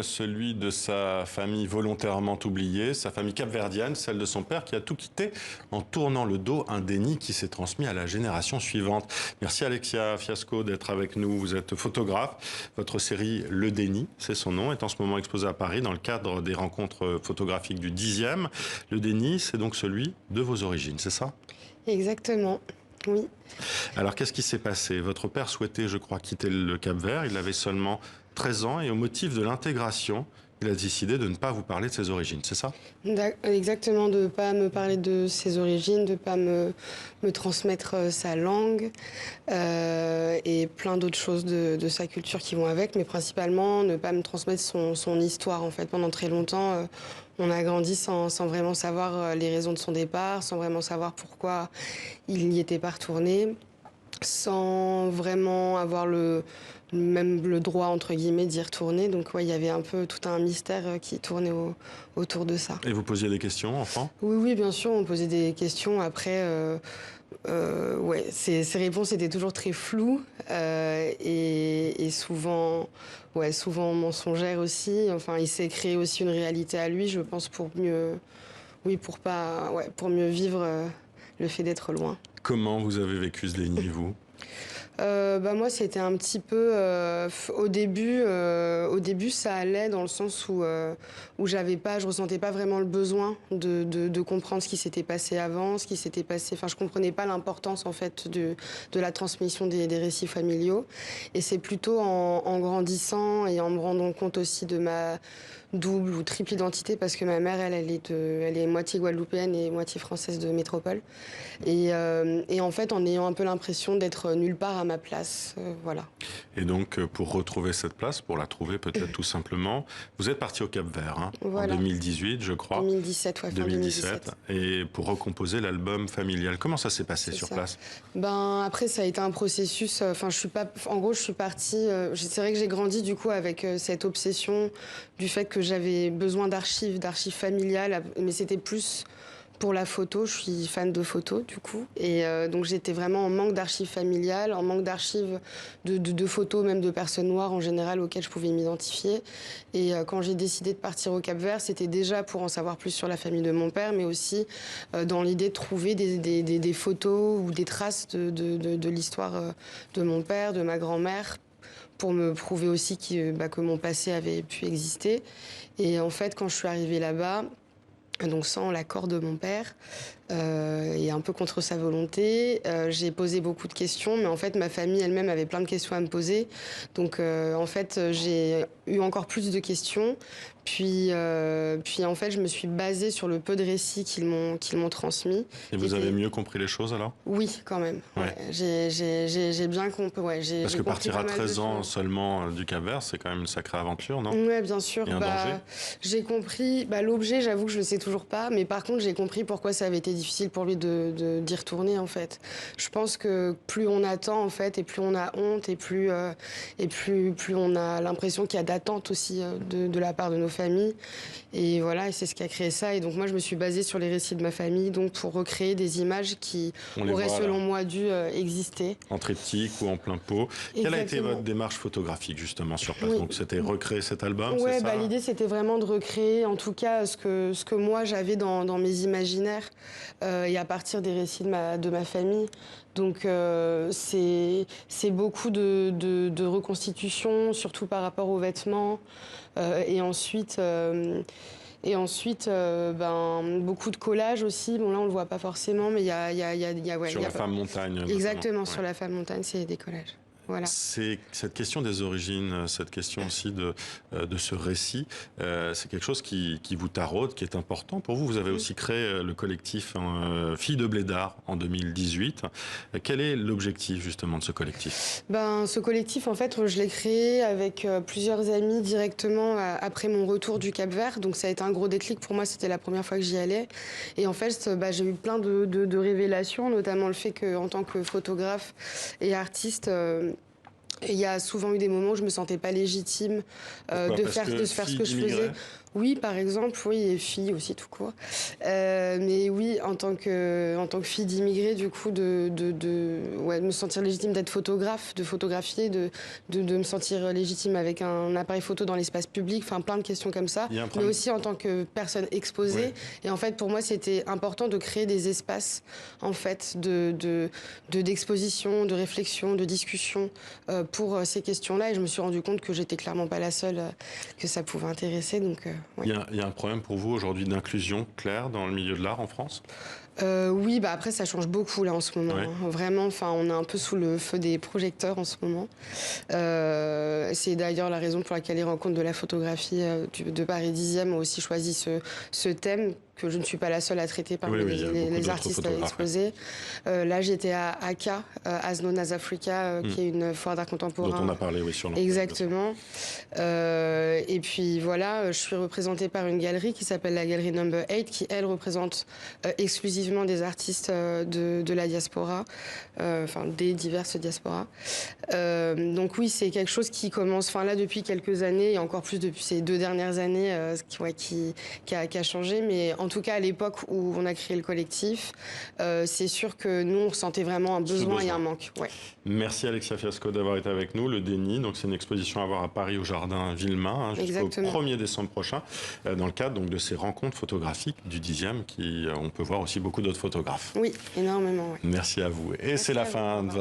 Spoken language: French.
Celui de sa famille volontairement oubliée, sa famille capverdienne, celle de son père qui a tout quitté en tournant le dos, un déni qui s'est transmis à la génération suivante. Merci Alexia Fiasco d'être avec nous. Vous êtes photographe. Votre série Le Déni, c'est son nom, est en ce moment exposée à Paris dans le cadre des rencontres photographiques du 10e. Le Déni, c'est donc celui de vos origines, c'est ça? Exactement, oui. Alors qu'est-ce qui s'est passé? Votre père souhaitait, je crois, quitter le Cap-Vert. Il avait seulement 13 ans et au motif de l'intégration, il a décidé de ne pas vous parler de ses origines, c'est ça? Exactement, de ne pas me parler de ses origines, de ne pas me transmettre sa langue et plein d'autres choses de sa culture qui vont avec, mais principalement ne pas me transmettre son histoire. En fait, pendant très longtemps, on a grandi sans vraiment savoir les raisons de son départ, sans vraiment savoir pourquoi il n'y était pas retourné, sans vraiment avoir même le droit, entre guillemets, d'y retourner. Donc, ouais, il y avait un peu tout un mystère qui tournait autour de ça. Et vous posiez des questions, enfant? Oui, oui, bien sûr, on posait des questions. Après, ouais, ces réponses étaient toujours très floues et souvent, ouais, souvent mensongères aussi. Enfin, il s'est créé aussi une réalité à lui, je pense, pour mieux, oui, pour mieux vivre le fait d'être loin. Comment vous avez vécu ce déni, vous? Moi, c'était un petit peu au début, ça allait dans le sens où je ressentais pas vraiment le besoin de comprendre ce qui s'était passé avant, ce qui s'était passé. Enfin, je comprenais pas l'importance en fait de la transmission des récits familiaux. Et c'est plutôt en grandissant et en me rendant compte aussi de ma double ou triple identité, parce que ma mère, elle est moitié guadeloupéenne et moitié française de métropole. Et en fait, en ayant un peu l'impression d'être nulle part à ma place, voilà. Et donc, pour retrouver cette place, pour la trouver peut-être tout simplement, vous êtes parti au Cap-Vert, hein, Voilà. en 2018, je crois. 2017, ouais, fin 2017. Et pour recomposer l'album familial. Comment ça s'est passé C'est sur ça. place? Après, ça a été un processus. Enfin, en gros, je suis partie. C'est vrai que j'ai grandi du coup avec cette obsession du fait que j'avais besoin d'archives familiales, mais c'était plus pour la photo. Je suis fan de photos du coup, et donc j'étais vraiment en manque d'archives familiales, en manque d'archives de photos, même de personnes noires en général auxquelles je pouvais m'identifier. Et quand j'ai décidé de partir au Cap-Vert, c'était déjà pour en savoir plus sur la famille de mon père, mais aussi dans l'idée de trouver des photos ou des traces de l'histoire de mon père, de ma grand-mère, pour me prouver aussi que mon passé avait pu exister. Et en fait, quand je suis arrivée là-bas, donc sans l'accord de mon père, et un peu contre sa volonté, j'ai posé beaucoup de questions, mais en fait ma famille elle-même avait plein de questions à me poser. Donc en fait j'ai eu encore plus de questions. Puis en fait je me suis basée sur le peu de récits qu'ils m'ont transmis. Et vous avez mieux compris les choses alors? Oui, quand même. Ouais. J'ai bien compris. Ouais, Parce que partir à 13 ans seulement du Cap-Vert, c'est quand même une sacrée aventure, non? Ouais, bien sûr. Et un danger? J'ai compris. L'objet, j'avoue que je le sais toujours pas. Mais par contre, j'ai compris pourquoi ça avait été difficile pour lui d'y retourner, en fait. Je pense que plus on attend, en fait, et plus on a honte, et plus on a l'impression qu'il y a d'attente aussi de la part de nos familles. Et voilà, et c'est ce qui a créé ça. Et donc, moi, je me suis basée sur les récits de ma famille, donc pour recréer des images qui auraient, selon moi, dû exister. En triptyque ou en plein pot. Exactement. Quelle a été votre démarche photographique, justement, sur place? Donc, c'était recréer cet album, ouais, c'est ça? L'idée, c'était vraiment de recréer, en tout cas, ce que moi, j'avais dans mes imaginaires, et à partir des récits de ma famille. Donc, c'est beaucoup de reconstitution, surtout par rapport aux vêtements. Et ensuite... beaucoup de collages aussi. Bon, là, on le voit pas forcément, mais il y a Sur la femme montagne. Exactement, sur la femme montagne, c'est des collages. Voilà. C'est cette question des origines, cette question aussi de ce récit, c'est quelque chose qui vous taraude, qui est important pour vous. Vous avez aussi créé le collectif Filles de Blédard en 2018. Quel est l'objectif justement de ce collectif? Ce collectif, en fait, je l'ai créé avec plusieurs amis directement après mon retour du Cap-Vert. Donc ça a été un gros déclic pour moi, c'était la première fois que j'y allais. Et en fait, j'ai eu plein de révélations, notamment le fait qu'en tant que photographe et artiste, Et il y a souvent eu des moments où je me sentais pas légitime de faire ce que je faisais. Oui, par exemple, oui, et fille aussi tout court. Mais oui, en tant que fille d'immigré, du coup, de me sentir légitime d'être photographe, de photographier, de me sentir légitime avec un appareil photo dans l'espace public, enfin plein de questions comme ça. Mais aussi en tant que personne exposée. Ouais. Et en fait, pour moi, c'était important de créer des espaces, en fait, d'exposition, de réflexion, de discussion pour ces questions-là. Et je me suis rendu compte que j'étais clairement pas la seule que ça pouvait intéresser. Donc, ouais. Il y a un problème pour vous aujourd'hui d'inclusion claire dans le milieu de l'art en France ? Oui, bah après ça change beaucoup là en ce moment. Ouais. Hein. Vraiment, enfin on est un peu sous le feu des projecteurs en ce moment. C'est d'ailleurs la raison pour laquelle les rencontres de la photographie de Paris 10e ont aussi choisi ce thème, que je ne suis pas la seule à traiter parmi les artistes exposés. Là, j'étais à AKA, As Known As Africa, qui est une foire d'art contemporain. Dont on a parlé, oui, sur l'antenne. Exactement. Et puis voilà, je suis représentée par une galerie qui s'appelle la galerie Number 8, qui, elle, représente exclusivement des artistes de la diaspora, enfin des diverses diasporas. Donc oui, c'est quelque chose qui commence, enfin là, depuis quelques années, et encore plus depuis ces 2 dernières années, qui a changé, mais en tout cas, à l'époque où on a créé le collectif, c'est sûr que nous, on ressentait vraiment un besoin et un manque. Ouais. Merci Alexia Fiasco d'avoir été avec nous. Le Déni, donc c'est une exposition à voir à Paris au Jardin Villemain jusqu'au 1er décembre prochain, dans le cadre donc, de ces rencontres photographiques du 10e, on peut voir aussi beaucoup d'autres photographes. Oui, énormément. Ouais. Merci à vous. Et c'est la fin de votre